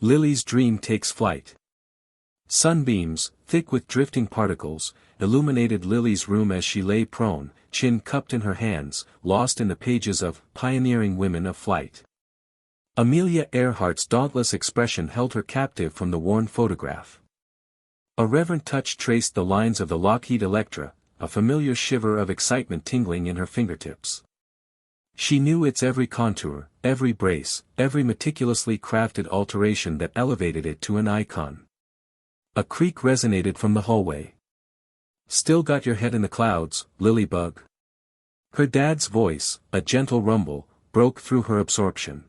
Lily's dream takes flight. Sunbeams, thick with drifting particles, illuminated Lily's room as she lay prone, chin cupped in her hands, lost in the pages of Pioneering Women of Flight. Amelia Earhart's dauntless expression held her captive from the worn photograph. A reverent touch traced the lines of the Lockheed Electra, a familiar shiver of excitement tingling in her fingertips. She knew its every contour, every brace, every meticulously crafted alteration that elevated it to an icon. A creak resonated from the hallway. "Still got your head in the clouds, Lilybug?" Her dad's voice, a gentle rumble, broke through her absorption.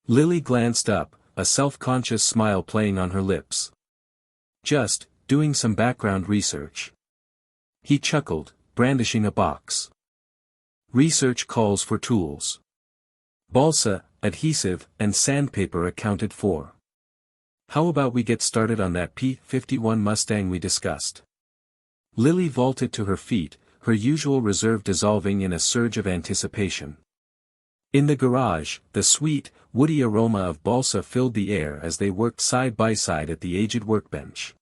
Lily glanced up, a self-conscious smile playing on her lips. "Just, doing some background research." He chuckled, brandishing a box. "Research calls for tools. Balsa, adhesive, and sandpaper accounted for. How about we get started on that P-51 Mustang we discussed?" Lily vaulted to her feet, her usual reserve dissolving in a surge of anticipation. In the garage, the sweet, woody aroma of balsa filled the air as they worked side by side at the aged workbench.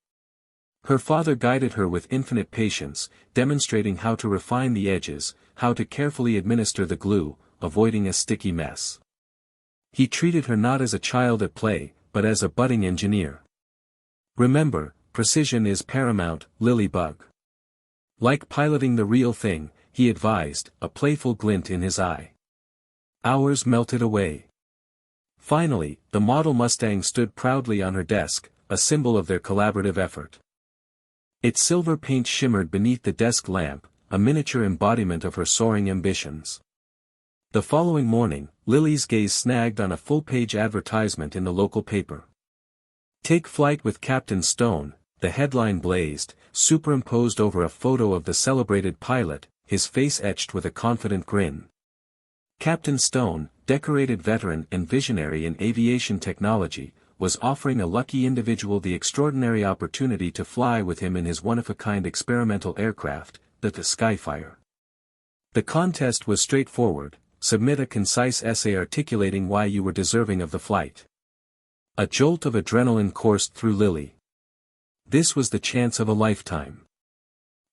Her father guided her with infinite patience, demonstrating how to refine the edges, how to carefully administer the glue, avoiding a sticky mess. He treated her not as a child at play, but as a budding engineer. "Remember, precision is paramount, Lilybug. Like piloting the real thing," he advised, a playful glint in his eye. Hours melted away. Finally, the model Mustang stood proudly on her desk, a symbol of their collaborative effort. Its silver paint shimmered beneath the desk lamp, a miniature embodiment of her soaring ambitions. The following morning, Lily's gaze snagged on a full-page advertisement in the local paper. "Take flight with Captain Stone," the headline blazed, superimposed over a photo of the celebrated pilot, his face etched with a confident grin. Captain Stone, decorated veteran and visionary in aviation technology, was offering a lucky individual the extraordinary opportunity to fly with him in his one-of-a-kind experimental aircraft, the Skyfire. The contest was straightforward: submit a concise essay articulating why you were deserving of the flight. A jolt of adrenaline coursed through Lily. This was the chance of a lifetime.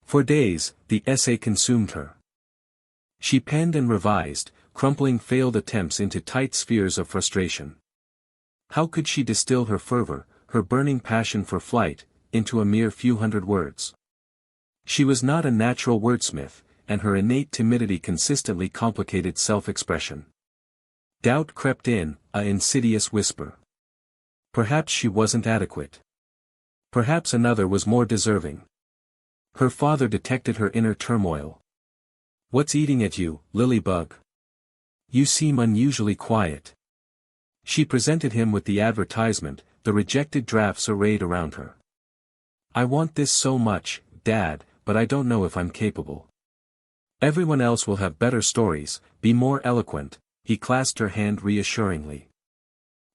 For days, the essay consumed her. She penned and revised, crumpling failed attempts into tight spheres of frustration. How could she distill her fervor, her burning passion for flight, into a mere few hundred words? She was not a natural wordsmith, and her innate timidity consistently complicated self-expression. Doubt crept in, an insidious whisper. Perhaps she wasn't adequate. Perhaps another was more deserving. Her father detected her inner turmoil. "What's eating at you, Lilybug? You seem unusually quiet." She presented him with the advertisement, the rejected drafts arrayed around her. "I want this so much, Dad, but I don't know if I'm capable." "Everyone else will have better stories, be more eloquent," he clasped her hand reassuringly.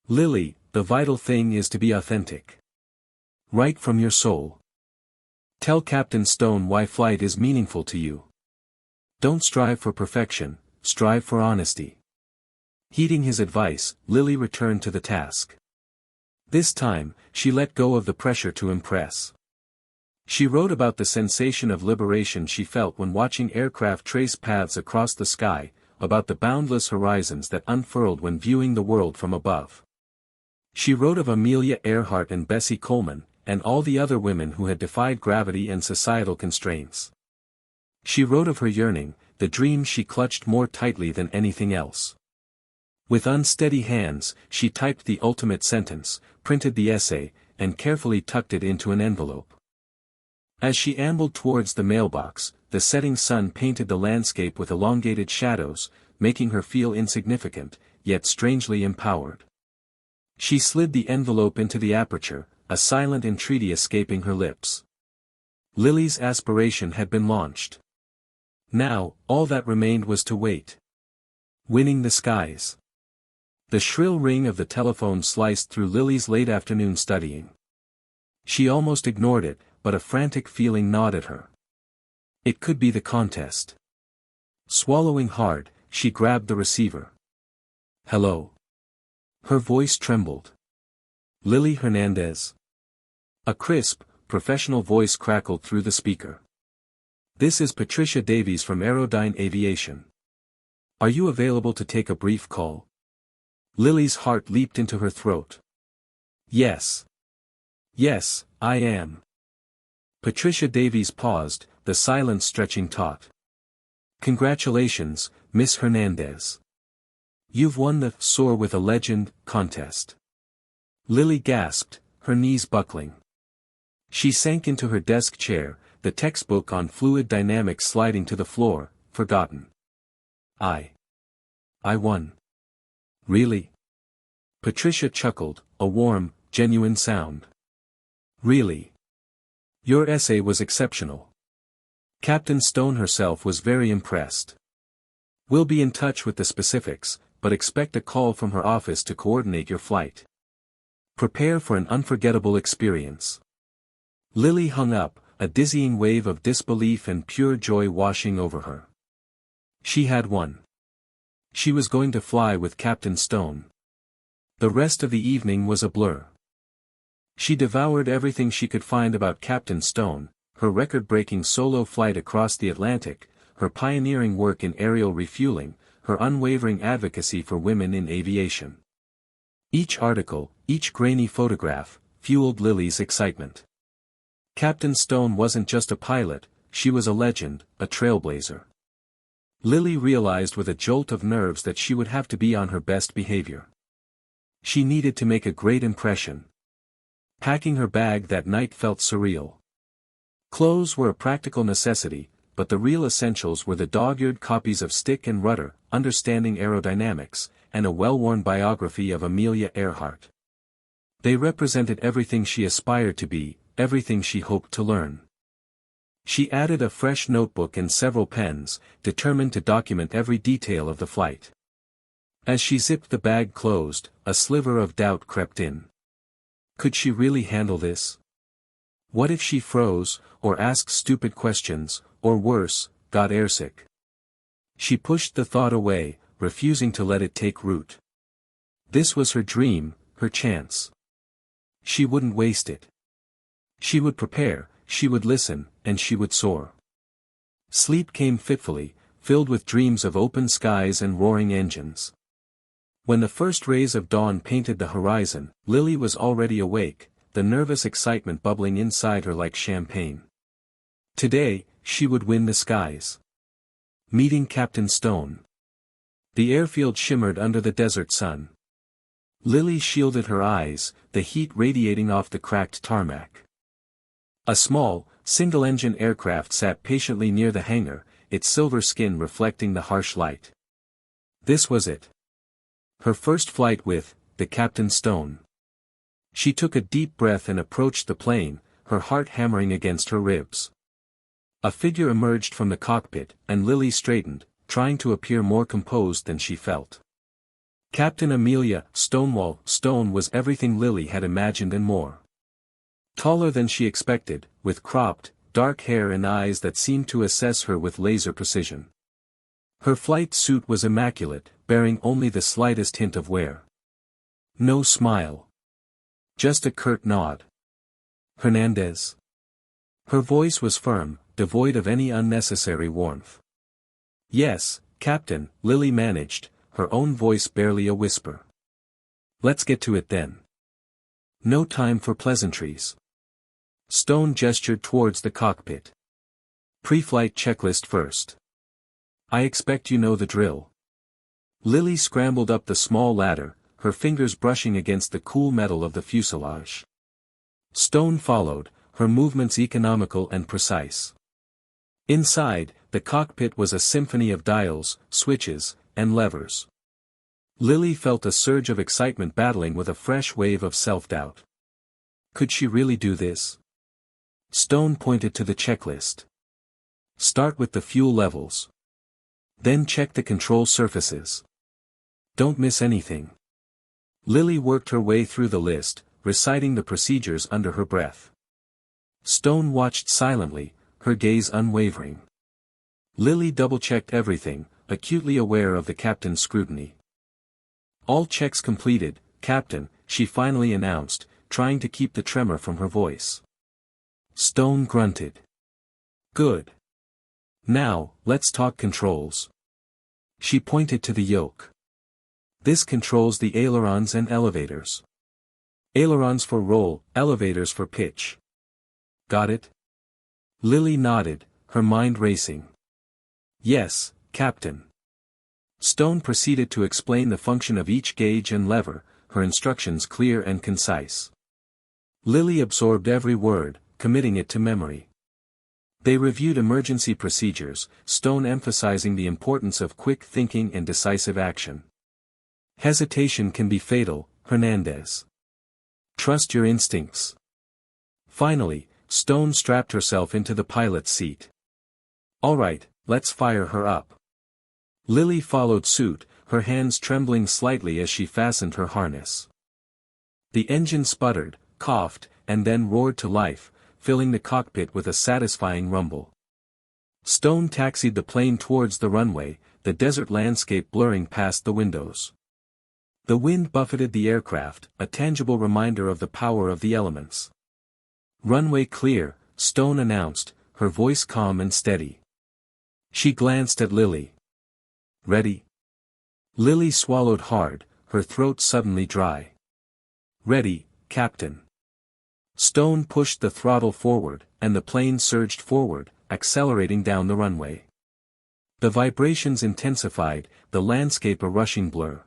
"Lily, the vital thing is to be authentic. Right from your soul. Tell Captain Stone why flight is meaningful to you. Don't strive for perfection, strive for honesty." Heeding his advice, Lily returned to the task. This time, she let go of the pressure to impress. She wrote about the sensation of liberation she felt when watching aircraft trace paths across the sky, about the boundless horizons that unfurled when viewing the world from above. She wrote of Amelia Earhart and Bessie Coleman, and all the other women who had defied gravity and societal constraints. She wrote of her yearning, the dream she clutched more tightly than anything else. With unsteady hands, she typed the ultimate sentence, printed the essay, and carefully tucked it into an envelope. As she ambled towards the mailbox, the setting sun painted the landscape with elongated shadows, making her feel insignificant, yet strangely empowered. She slid the envelope into the aperture, a silent entreaty escaping her lips. Lily's aspiration had been launched. Now, all that remained was to wait. Winning the skies. The shrill ring of the telephone sliced through Lily's late afternoon studying. She almost ignored it, but a frantic feeling gnawed at her. It could be the contest. Swallowing hard, she grabbed the receiver. "Hello." Her voice trembled. Lily Hernandez. A crisp, professional voice crackled through the speaker. This is Patricia Davies from Aerodyne Aviation. Are you available to take a brief call? Lily's heart leaped into her throat. Yes. Yes, I am. Patricia Davies paused, the silence stretching taut. Congratulations, Miss Hernandez. You've won the Soar with a Legend contest. Lily gasped, her knees buckling. She sank into her desk chair, the textbook on fluid dynamics sliding to the floor, forgotten. I won. Really? Patricia chuckled, a warm, genuine sound. Really? Your essay was exceptional. Captain Stone herself was very impressed. We'll be in touch with the specifics, but expect a call from her office to coordinate your flight. Prepare for an unforgettable experience. Lily hung up, a dizzying wave of disbelief and pure joy washing over her. She had won. She was going to fly with Captain Stone. The rest of the evening was a blur. She devoured everything she could find about Captain Stone, her record-breaking solo flight across the Atlantic, her pioneering work in aerial refueling, her unwavering advocacy for women in aviation. Each article, each grainy photograph, fueled Lily's excitement. Captain Stone wasn't just a pilot, she was a legend, a trailblazer. Lily realized with a jolt of nerves that she would have to be on her best behavior. She needed to make a great impression. Packing her bag that night felt surreal. Clothes were a practical necessity, but the real essentials were the dog-eared copies of Stick and Rudder, Understanding Aerodynamics, and a well-worn biography of Amelia Earhart. They represented everything she aspired to be, everything she hoped to learn. She added a fresh notebook and several pens, determined to document every detail of the flight. As she zipped the bag closed, a sliver of doubt crept in. Could she really handle this? What if she froze, or asked stupid questions, or worse, got airsick? She pushed the thought away, refusing to let it take root. This was her dream, her chance. She wouldn't waste it. She would prepare, she would listen, and she would soar. Sleep came fitfully, filled with dreams of open skies and roaring engines. When the first rays of dawn painted the horizon, Lily was already awake, the nervous excitement bubbling inside her like champagne. Today, she would win the skies. Meeting Captain Stone. The airfield shimmered under the desert sun. Lily shielded her eyes, the heat radiating off the cracked tarmac. A small, single-engine aircraft sat patiently near the hangar, its silver skin reflecting the harsh light. This was it. Her first flight with the Captain Stone. She took a deep breath and approached the plane, her heart hammering against her ribs. A figure emerged from the cockpit, and Lily straightened, trying to appear more composed than she felt. Captain Amelia Stonewall Stone was everything Lily had imagined and more. Taller than she expected, with cropped, dark hair and eyes that seemed to assess her with laser precision. Her flight suit was immaculate, bearing only the slightest hint of wear. No smile. Just a curt nod. Hernandez. Her voice was firm, devoid of any unnecessary warmth. Yes, Captain, Lily managed, her own voice barely a whisper. Let's get to it then. No time for pleasantries. Stone gestured towards the cockpit. Pre-flight checklist first. I expect you know the drill. Lily scrambled up the small ladder, her fingers brushing against the cool metal of the fuselage. Stone followed, her movements economical and precise. Inside, the cockpit was a symphony of dials, switches, and levers. Lily felt a surge of excitement battling with a fresh wave of self-doubt. Could she really do this? Stone pointed to the checklist. Start with the fuel levels. Then check the control surfaces. Don't miss anything. Lily worked her way through the list, reciting the procedures under her breath. Stone watched silently, her gaze unwavering. Lily double-checked everything, acutely aware of the captain's scrutiny. All checks completed, Captain, she finally announced, trying to keep the tremor from her voice. Stone grunted. Good. Now, let's talk controls. She pointed to the yoke. This controls the ailerons and elevators. Ailerons for roll, elevators for pitch. Got it? Lily nodded, her mind racing. Yes, Captain. Stone proceeded to explain the function of each gauge and lever, her instructions clear and concise. Lily absorbed every word, committing it to memory. They reviewed emergency procedures, Stone emphasizing the importance of quick thinking and decisive action. Hesitation can be fatal, Hernandez. Trust your instincts. Finally, Stone strapped herself into the pilot's seat. All right, let's fire her up. Lily followed suit, her hands trembling slightly as she fastened her harness. The engine sputtered, coughed, and then roared to life, filling the cockpit with a satisfying rumble. Stone taxied the plane towards the runway, the desert landscape blurring past the windows. The wind buffeted the aircraft, a tangible reminder of the power of the elements. Runway clear, Stone announced, her voice calm and steady. She glanced at Lily. Ready? Lily swallowed hard, her throat suddenly dry. Ready, Captain. Stone pushed the throttle forward, and the plane surged forward, accelerating down the runway. The vibrations intensified, the landscape a rushing blur.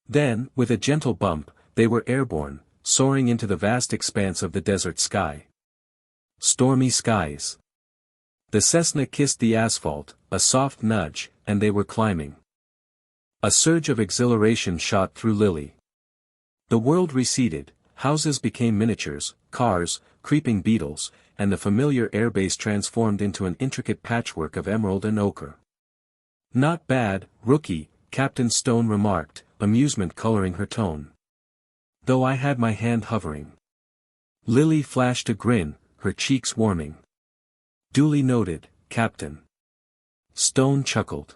Then, with a gentle bump, they were airborne, soaring into the vast expanse of the desert sky. Stormy skies. The Cessna kissed the asphalt, a soft nudge, and they were climbing. A surge of exhilaration shot through Lily. The world receded, houses became miniatures, cars, creeping beetles, and the familiar airbase transformed into an intricate patchwork of emerald and ochre. Not bad, rookie, Captain Stone remarked, amusement coloring her tone. Though I had my hand hovering. Lily flashed a grin, her cheeks warming. Duly noted, Captain. Stone chuckled.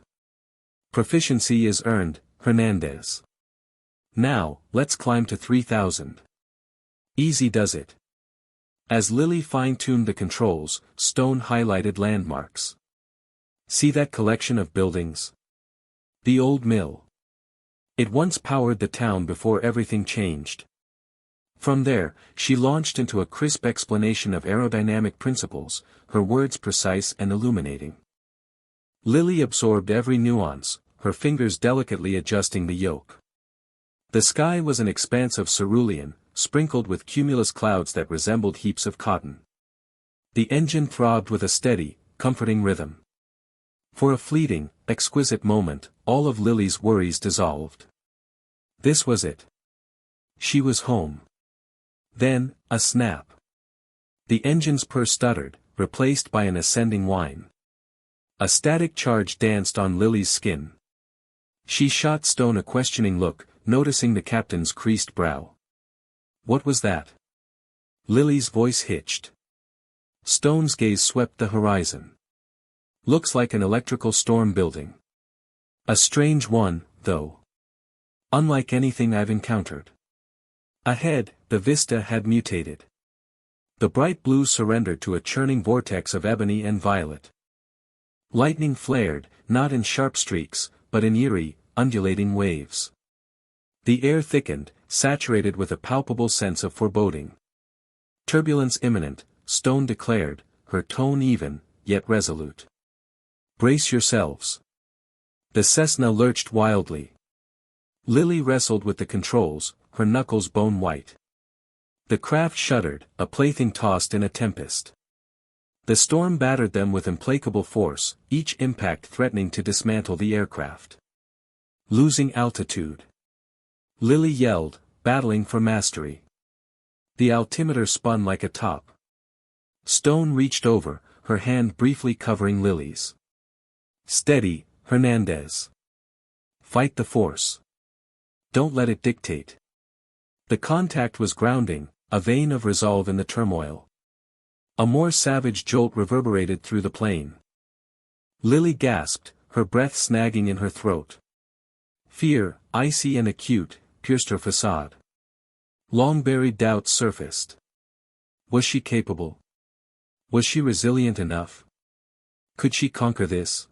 Proficiency is earned, Hernandez. Now, let's climb to 3000. Easy does it. As Lily fine-tuned the controls, Stone highlighted landmarks. See that collection of buildings? The old mill. It once powered the town before everything changed. From there, she launched into a crisp explanation of aerodynamic principles, her words precise and illuminating. Lily absorbed every nuance, her fingers delicately adjusting the yoke. The sky was an expanse of cerulean, sprinkled with cumulus clouds that resembled heaps of cotton. The engine throbbed with a steady, comforting rhythm. For a fleeting, exquisite moment, all of Lily's worries dissolved. This was it. She was home. Then, a snap. The engine's purr stuttered, replaced by an ascending whine. A static charge danced on Lily's skin. She shot Stone a questioning look, noticing the captain's creased brow. What was that? Lily's voice hitched. Stone's gaze swept the horizon. Looks like an electrical storm building. A strange one, though. Unlike anything I've encountered. Ahead, the vista had mutated. The bright blue surrendered to a churning vortex of ebony and violet. Lightning flared, not in sharp streaks, but in eerie, undulating waves. The air thickened, saturated with a palpable sense of foreboding. Turbulence imminent, Stone declared, her tone even, yet resolute. Brace yourselves. The Cessna lurched wildly. Lily wrestled with the controls, her knuckles bone white. The craft shuddered, a plaything tossed in a tempest. The storm battered them with implacable force, each impact threatening to dismantle the aircraft. Losing altitude. Lily yelled, battling for mastery. The altimeter spun like a top. Stone reached over, her hand briefly covering Lily's. Steady, Hernandez. Fight the force. Don't let it dictate. The contact was grounding, a vein of resolve in the turmoil. A more savage jolt reverberated through the plane. Lily gasped, her breath snagging in her throat. Fear, icy and acute, pierced her facade. Long-buried doubts surfaced. Was she capable? Was she resilient enough? Could she conquer this?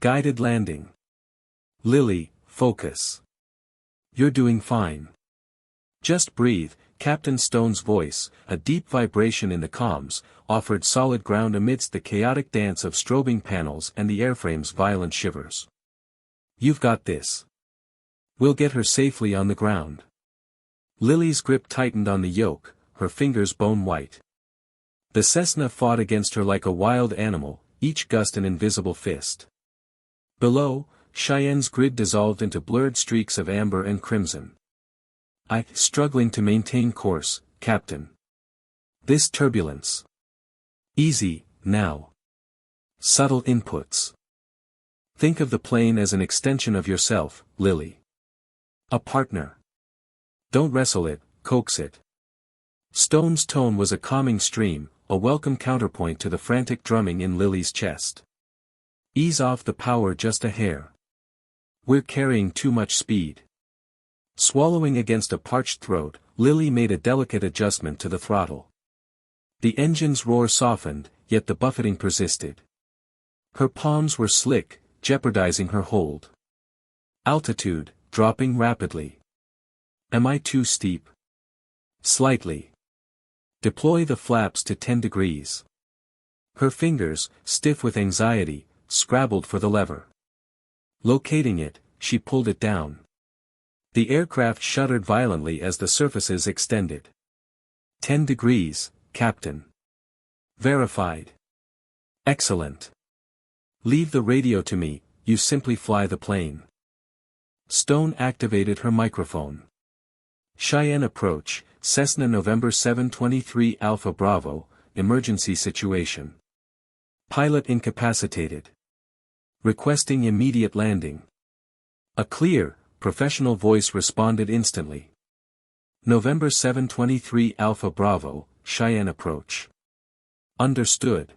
Guided landing. Lily, focus. You're doing fine. Just breathe. Captain Stone's voice, a deep vibration in the comms, offered solid ground amidst the chaotic dance of strobing panels and the airframe's violent shivers. You've got this. We'll get her safely on the ground. Lily's grip tightened on the yoke, her fingers bone-white. The Cessna fought against her like a wild animal, each gust an invisible fist. Below, Cheyenne's grid dissolved into blurred streaks of amber and crimson. Struggling to maintain course, Captain. This turbulence. Easy, now. Subtle inputs. Think of the plane as an extension of yourself, Lily. A partner. Don't wrestle it, coax it. Stone's tone was a calming stream, a welcome counterpoint to the frantic drumming in Lily's chest. Ease off the power just a hair. We're carrying too much speed. Swallowing against a parched throat, Lily made a delicate adjustment to the throttle. The engine's roar softened, yet the buffeting persisted. Her palms were slick, jeopardizing her hold. Altitude, dropping rapidly. Am I too steep? Slightly. Deploy the flaps to 10 degrees. Her fingers, stiff with anxiety, scrabbled for the lever. Locating it, she pulled it down. The aircraft shuddered violently as the surfaces extended. 10 degrees, Captain. Verified. Excellent. Leave the radio to me, you simply fly the plane. Stone activated her microphone. Cheyenne approach, Cessna November 723 Alpha Bravo, emergency situation. Pilot incapacitated. Requesting immediate landing. A clear, professional voice responded instantly. November 723 Alpha Bravo, Cheyenne approach. Understood.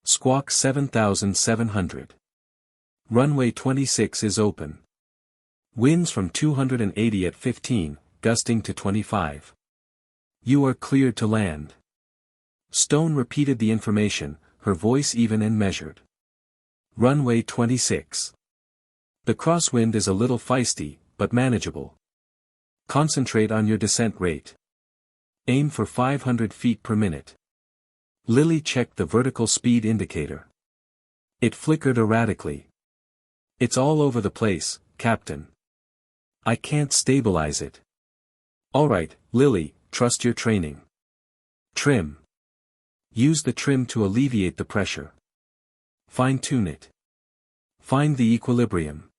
Squawk 7700. Runway 26 is open. Winds from 280 at 15, gusting to 25. You are cleared to land. Stone repeated the information, her voice even and measured. Runway 26. The crosswind is a little feisty, but manageable. Concentrate on your descent rate. Aim for 500 feet per minute. Lily checked the vertical speed indicator. It flickered erratically. It's all over the place, Captain. I can't stabilize it. Alright, Lily, trust your training. Trim. Use the trim to alleviate the pressure. Fine-tune it. Find the equilibrium.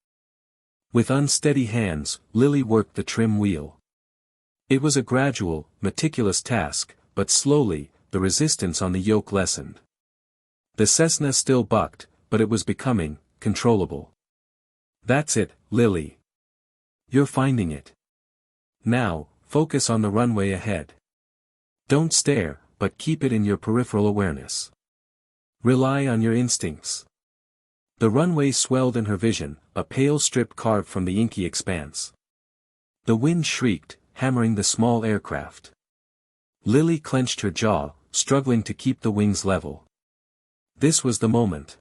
With unsteady hands, Lily worked the trim wheel. It was a gradual, meticulous task, but slowly, the resistance on the yoke lessened. The Cessna still bucked, but it was becoming controllable. That's it, Lily. You're finding it. Now, focus on the runway ahead. Don't stare, but keep it in your peripheral awareness. Rely on your instincts. The runway swelled in her vision, a pale strip carved from the inky expanse. The wind shrieked, hammering the small aircraft. Lily clenched her jaw, struggling to keep the wings level. This was the moment.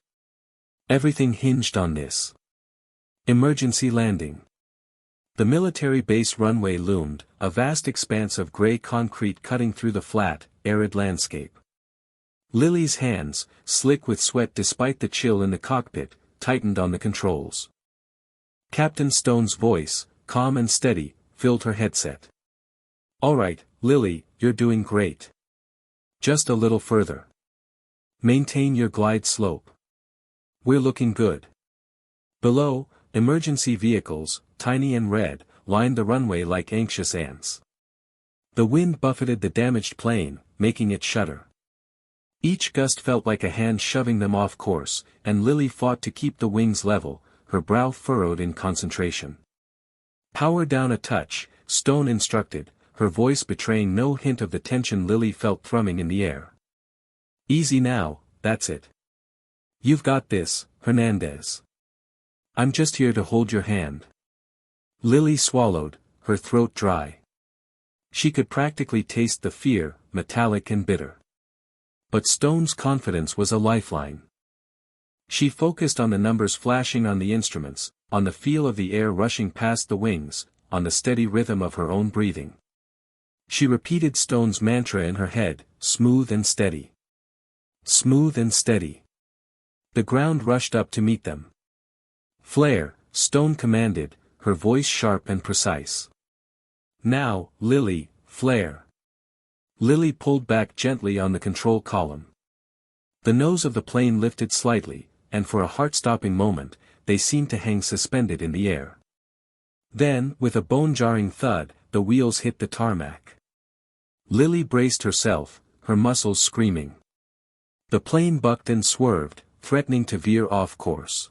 Everything hinged on this. Emergency landing. The military base runway loomed, a vast expanse of gray concrete cutting through the flat, arid landscape. Lily's hands, slick with sweat despite the chill in the cockpit, tightened on the controls. Captain Stone's voice, calm and steady, filled her headset. Alright, Lily, you're doing great. Just a little further. Maintain your glide slope. We're looking good. Below, emergency vehicles, tiny and red, lined the runway like anxious ants. The wind buffeted the damaged plane, making it shudder. Each gust felt like a hand shoving them off course, and Lily fought to keep the wings level, her brow furrowed in concentration. Power down a touch, Stone instructed, her voice betraying no hint of the tension Lily felt thrumming in the air. Easy now, that's it. You've got this, Hernandez. I'm just here to hold your hand. Lily swallowed, her throat dry. She could practically taste the fear, metallic and bitter. But Stone's confidence was a lifeline. She focused on the numbers flashing on the instruments, on the feel of the air rushing past the wings, on the steady rhythm of her own breathing. She repeated Stone's mantra in her head, smooth and steady. Smooth and steady. The ground rushed up to meet them. Flare, Stone commanded, her voice sharp and precise. Now, Lily, flare. Lily pulled back gently on the control column. The nose of the plane lifted slightly, and for a heart-stopping moment, they seemed to hang suspended in the air. Then, with a bone-jarring thud, the wheels hit the tarmac. Lily braced herself, her muscles screaming. The plane bucked and swerved, threatening to veer off course.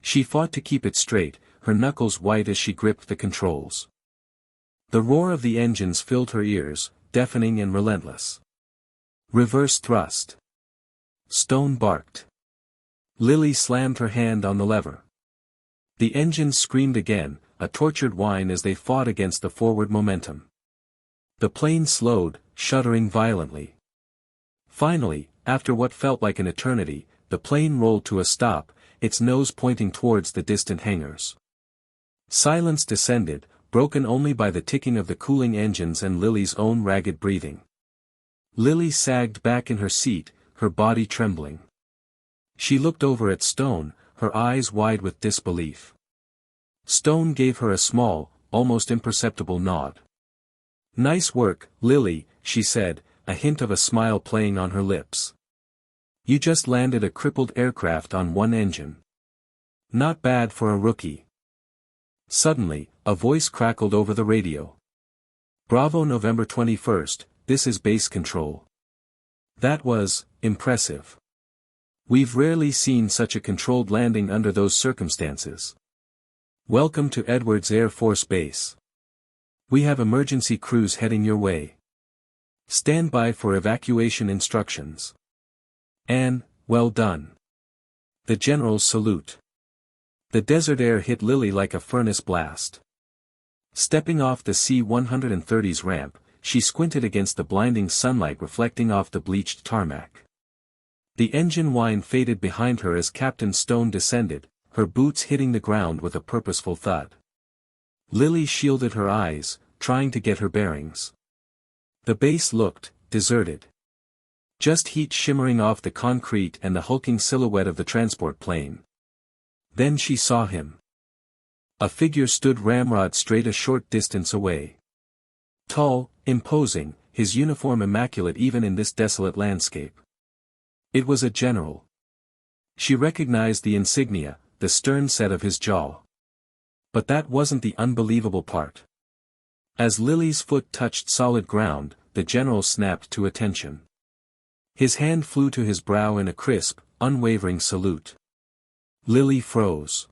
She fought to keep it straight, her knuckles white as she gripped the controls. The roar of the engines filled her ears, deafening and relentless. Reverse thrust. Stone barked. Lily slammed her hand on the lever. The engines screamed again, a tortured whine as they fought against the forward momentum. The plane slowed, shuddering violently. Finally, after what felt like an eternity, the plane rolled to a stop, its nose pointing towards the distant hangars. Silence descended, broken only by the ticking of the cooling engines and Lily's own ragged breathing. Lily sagged back in her seat, her body trembling. She looked over at Stone, her eyes wide with disbelief. Stone gave her a small, almost imperceptible nod. "Nice work, Lily," she said, a hint of a smile playing on her lips. "You just landed a crippled aircraft on one engine. Not bad for a rookie." Suddenly, a voice crackled over the radio. "Bravo, November 21st, this is base control." That was impressive. "We've rarely seen such a controlled landing under those circumstances. Welcome to Edwards Air Force Base. We have emergency crews heading your way. Stand by for evacuation instructions. And, well done." The general's salute. The desert air hit Lily like a furnace blast. Stepping off the C-130's ramp, she squinted against the blinding sunlight reflecting off the bleached tarmac. The engine whine faded behind her as Captain Stone descended, her boots hitting the ground with a purposeful thud. Lily shielded her eyes, trying to get her bearings. The base looked deserted. Just heat shimmering off the concrete and the hulking silhouette of the transport plane. Then she saw him. A figure stood ramrod straight a short distance away. Tall, imposing, his uniform immaculate even in this desolate landscape. It was a general. She recognized the insignia, the stern set of his jaw. But that wasn't the unbelievable part. As Lily's foot touched solid ground, the general snapped to attention. His hand flew to his brow in a crisp, unwavering salute. Lily froze.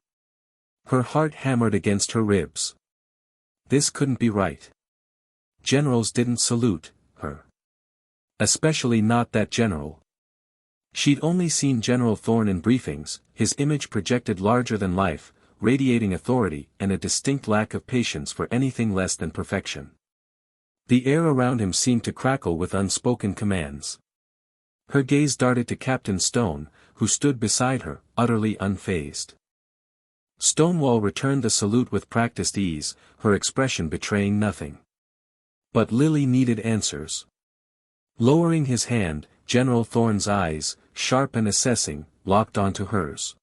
Her heart hammered against her ribs. This couldn't be right. Generals didn't salute her. Especially not that general. She'd only seen General Thorne in briefings, his image projected larger than life, radiating authority and a distinct lack of patience for anything less than perfection. The air around him seemed to crackle with unspoken commands. Her gaze darted to Captain Stone, who stood beside her, utterly unfazed. Stonewall returned the salute with practiced ease, her expression betraying nothing. But Lily needed answers. Lowering his hand, General Thorne's eyes, sharp and assessing, locked onto hers.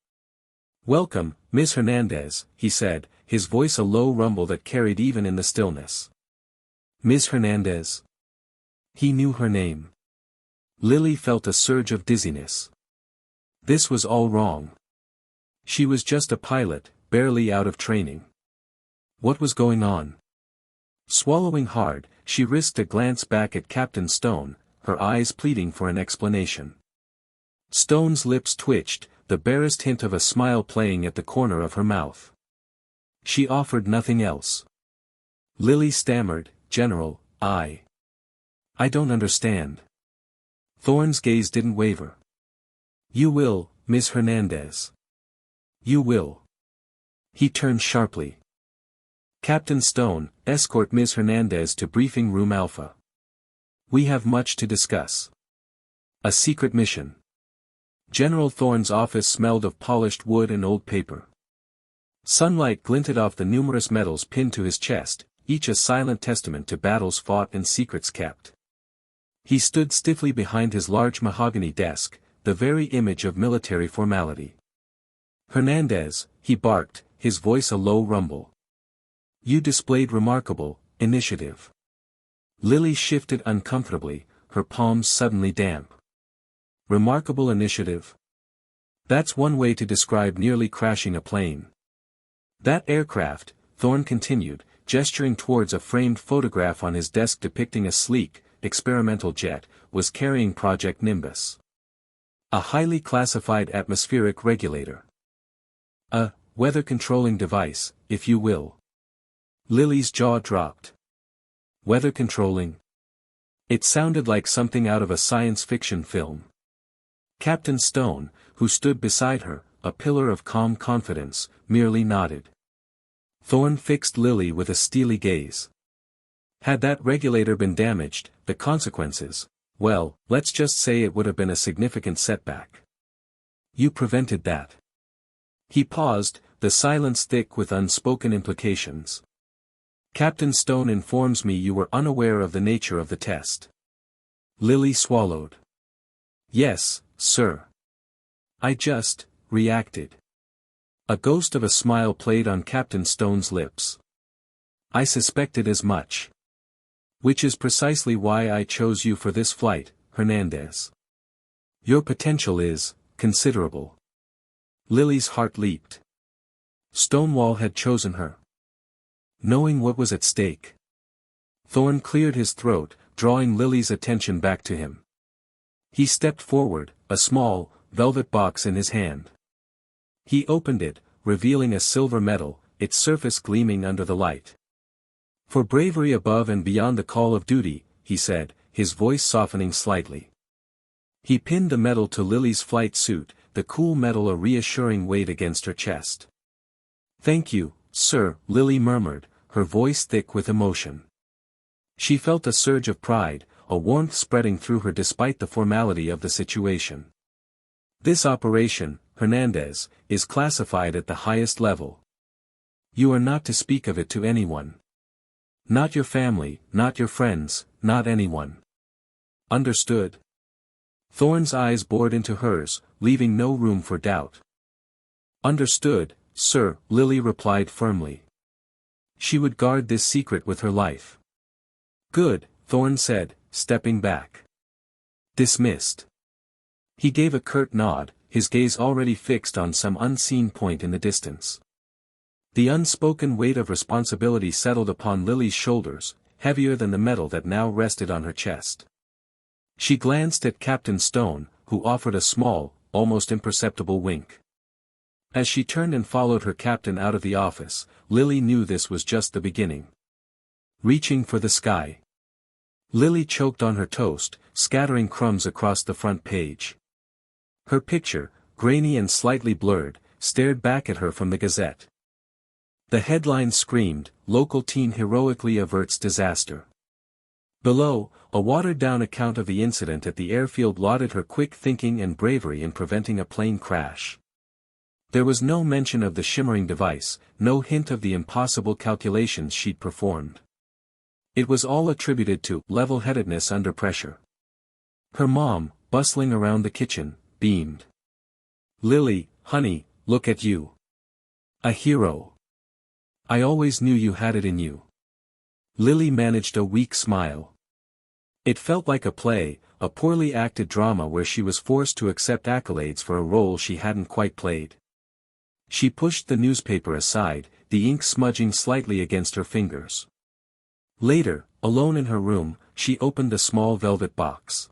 "Welcome, Ms. Hernandez," he said, his voice a low rumble that carried even in the stillness. Ms. Hernandez. He knew her name. Lily felt a surge of dizziness. This was all wrong. She was just a pilot, barely out of training. What was going on? Swallowing hard, she risked a glance back at Captain Stone, her eyes pleading for an explanation. Stone's lips twitched, the barest hint of a smile playing at the corner of her mouth. She offered nothing else. Lily stammered, "General, I don't understand." Thorne's gaze didn't waver. "You will, Ms. Hernandez. You will." He turned sharply. Captain Stone, escort Ms. Hernandez to briefing room Alpha. We have much to discuss. A secret mission. General Thorne's office smelled of polished wood and old paper. Sunlight glinted off the numerous medals pinned to his chest, each a silent testament to battles fought and secrets kept. He stood stiffly behind his large mahogany desk, the very image of military formality. Hernandez, he barked, his voice a low rumble. You displayed remarkable initiative. Lily shifted uncomfortably, her palms suddenly damp. Remarkable initiative? That's one way to describe nearly crashing a plane. That aircraft, Thorne continued, gesturing towards a framed photograph on his desk depicting a sleek, experimental jet, was carrying Project Nimbus. A highly classified atmospheric regulator. A weather-controlling device, if you will. Lily's jaw dropped. Weather-controlling? It sounded like something out of a science fiction film. Captain Stone, who stood beside her, a pillar of calm confidence, merely nodded. Thorne fixed Lily with a steely gaze. Had that regulator been damaged, the consequences, well, let's just say it would have been a significant setback. You prevented that. He paused, the silence thick with unspoken implications. Captain Stone informs me you were unaware of the nature of the test. Lily swallowed. Yes, sir. I just reacted. A ghost of a smile played on Captain Stone's lips. I suspected as much. Which is precisely why I chose you for this flight, Hernandez. Your potential is considerable. Lily's heart leaped. Stonewall had chosen her. Knowing what was at stake. Thorne cleared his throat, drawing Lily's attention back to him. He stepped forward, a small, velvet box in his hand. He opened it, revealing a silver medal, its surface gleaming under the light. For bravery above and beyond the call of duty, he said, his voice softening slightly. He pinned the medal to Lily's flight suit, the cool metal a reassuring weight against her chest. Thank you, sir, Lily murmured, her voice thick with emotion. She felt a surge of pride, a warmth spreading through her despite the formality of the situation. This operation, Hernandez, is classified at the highest level. You are not to speak of it to anyone. Not your family, not your friends, not anyone. Understood? Thorne's eyes bored into hers, leaving no room for doubt. Understood, sir, Lily replied firmly. She would guard this secret with her life. Good, Thorne said, stepping back. Dismissed. He gave a curt nod, his gaze already fixed on some unseen point in the distance. The unspoken weight of responsibility settled upon Lily's shoulders, heavier than the metal that now rested on her chest. She glanced at Captain Stone, who offered a small, almost imperceptible wink. As she turned and followed her captain out of the office, Lily knew this was just the beginning. Reaching for the sky. Lily choked on her toast, scattering crumbs across the front page. Her picture, grainy and slightly blurred, stared back at her from the Gazette. The headline screamed, "Local teen heroically averts disaster." Below, a watered-down account of the incident at the airfield lauded her quick thinking and bravery in preventing a plane crash. There was no mention of the shimmering device, no hint of the impossible calculations she'd performed. It was all attributed to level-headedness under pressure. Her mom, bustling around the kitchen, beamed. Lily, honey, look at you. A hero. I always knew you had it in you. Lily managed a weak smile. It felt like a play, a poorly acted drama where she was forced to accept accolades for a role she hadn't quite played. She pushed the newspaper aside, the ink smudging slightly against her fingers. Later, alone in her room, she opened a small velvet box.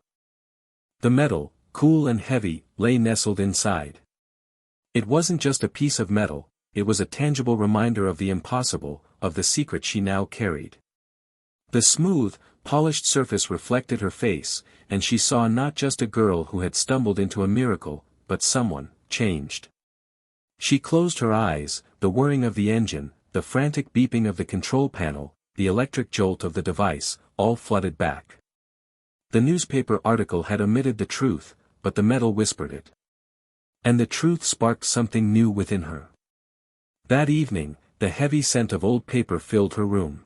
The metal, cool and heavy, lay nestled inside. It wasn't just a piece of metal, it was a tangible reminder of the impossible, of the secret she now carried. The smooth, polished surface reflected her face, and she saw not just a girl who had stumbled into a miracle, but someone, changed. She closed her eyes, the whirring of the engine, the frantic beeping of the control panel, the electric jolt of the device, all flooded back. The newspaper article had omitted the truth, but the metal whispered it. And the truth sparked something new within her. That evening, the heavy scent of old paper filled her room.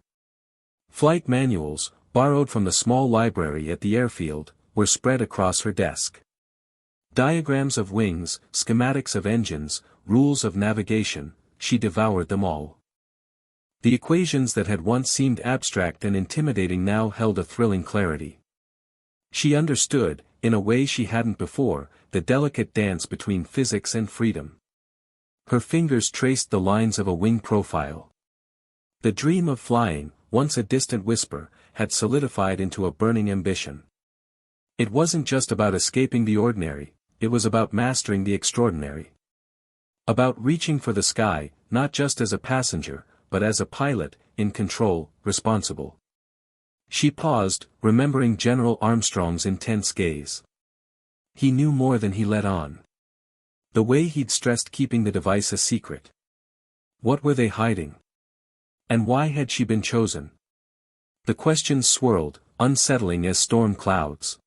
Flight manuals, borrowed from the small library at the airfield, were spread across her desk. Diagrams of wings, schematics of engines, rules of navigation, she devoured them all. The equations that had once seemed abstract and intimidating now held a thrilling clarity. She understood, in a way she hadn't before, the delicate dance between physics and freedom. Her fingers traced the lines of a wing profile. The dream of flying, once a distant whisper, had solidified into a burning ambition. It wasn't just about escaping the ordinary, it was about mastering the extraordinary. About reaching for the sky, not just as a passenger, but as a pilot, in control, responsible. She paused, remembering General Armstrong's intense gaze. He knew more than he let on. The way he'd stressed keeping the device a secret. What were they hiding? And why had she been chosen? The questions swirled, unsettling as storm clouds.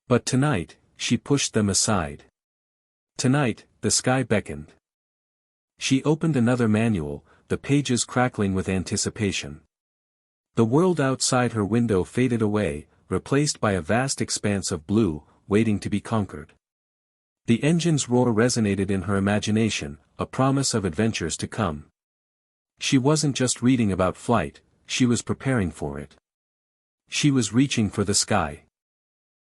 But tonight, she pushed them aside. Tonight, the sky beckoned. She opened another manual, the pages crackling with anticipation. The world outside her window faded away, replaced by a vast expanse of blue, waiting to be conquered. The engine's roar resonated in her imagination, a promise of adventures to come. She wasn't just reading about flight, she was preparing for it. She was reaching for the sky.